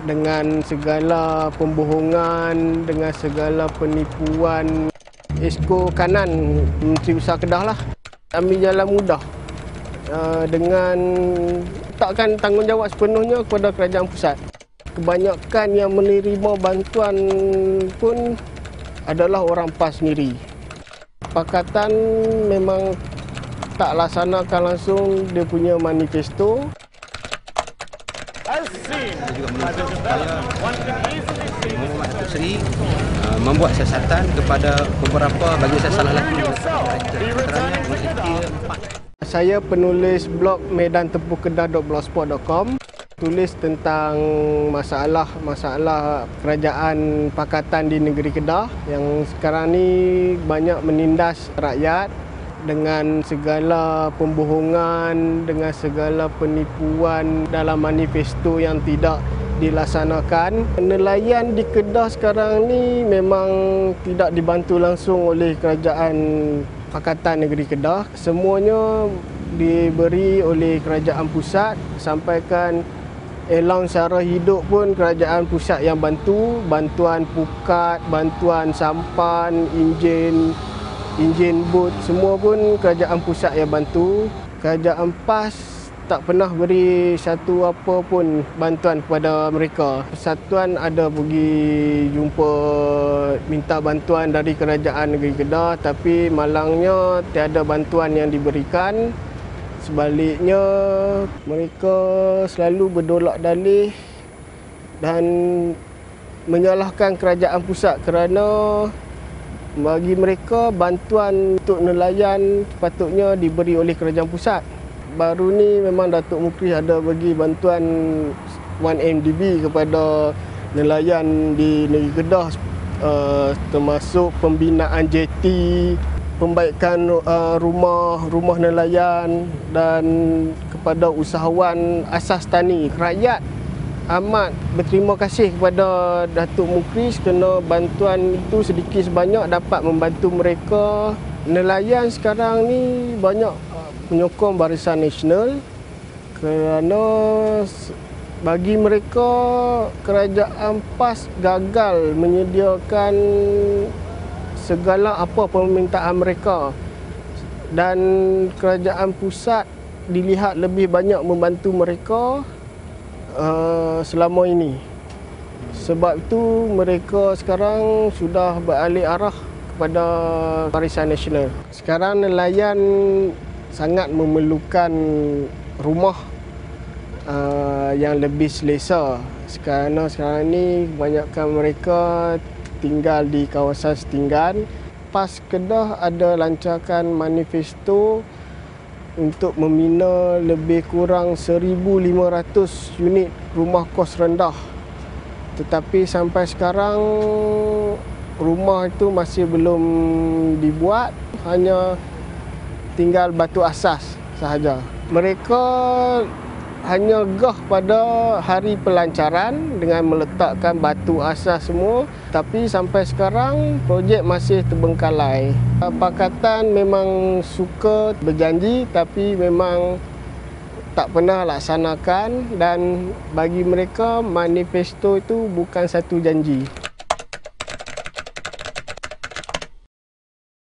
dengan segala pembohongan, dengan segala penipuan. Esko kanan Menteri Besar Kedah lah ambil jalan mudah dengan letakkan tanggungjawab sepenuhnya kepada kerajaan pusat. Kebanyakan yang menerima bantuan pun adalah orang PAS sendiri. Pakatan memang tak laksanakan langsung dia punya manifesto. Juga menuntut supaya Muhammad Datuk Seri membuat siasatan kepada beberapa bagi saya salah lagi antaranya mengikhtiar 4. Saya penulis blog medantempuhkedah.blogspot.com, tulis tentang masalah kerajaan pakatan di negeri Kedah yang sekarang ni banyak menindas rakyat dengan segala pembohongan, dengan segala penipuan dalam manifesto yang tidak dilaksanakan. Nelayan di Kedah sekarang ni memang tidak dibantu langsung oleh kerajaan Pakatan Negeri Kedah. Semuanya diberi oleh kerajaan pusat, sampaikan allowance cara hidup pun kerajaan pusat yang bantu, bantuan pukat, bantuan sampan, enjin bot, semua pun kerajaan pusat yang bantu. Kerajaan PAS tak pernah beri satu apa pun bantuan kepada mereka. Persatuan ada pergi jumpa minta bantuan dari kerajaan negeri Kedah, tapi malangnya tiada bantuan yang diberikan. Sebaliknya mereka selalu berdolak dalih dan menyalahkan kerajaan pusat kerana bagi mereka bantuan untuk nelayan sepatutnya diberi oleh kerajaan pusat. Baru ni memang Datuk Mukri ada bagi bantuan 1MDB kepada nelayan di negeri Kedah, termasuk pembinaan jeti, pembaikan rumah nelayan dan kepada usahawan asas tani. Rakyat amat berterima kasih kepada Datuk Mukri kerana bantuan itu sedikit sebanyak dapat membantu mereka. Nelayan sekarang ni banyak penyokong Barisan Nasional kerana bagi mereka kerajaan PAS gagal menyediakan segala apa permintaan mereka dan kerajaan pusat dilihat lebih banyak membantu mereka selama ini. Sebab itu mereka sekarang sudah beralih arah kepada Barisan Nasional. Sekarang nelayan sangat memerlukan rumah yang lebih selesa. Kerana sekarang ini kebanyakan mereka tinggal di kawasan setinggan. PAS Kedah ada lancarkan manifesto untuk membina lebih kurang 1,500 unit rumah kos rendah. Tetapi sampai sekarang rumah itu masih belum dibuat, hanya tinggal batu asas sahaja. Mereka hanya gah pada hari pelancaran dengan meletakkan batu asas semua, tapi sampai sekarang projek masih terbengkalai. Pakatan memang suka berjanji tapi memang tak pernah laksanakan, dan bagi mereka manifesto itu bukan satu janji.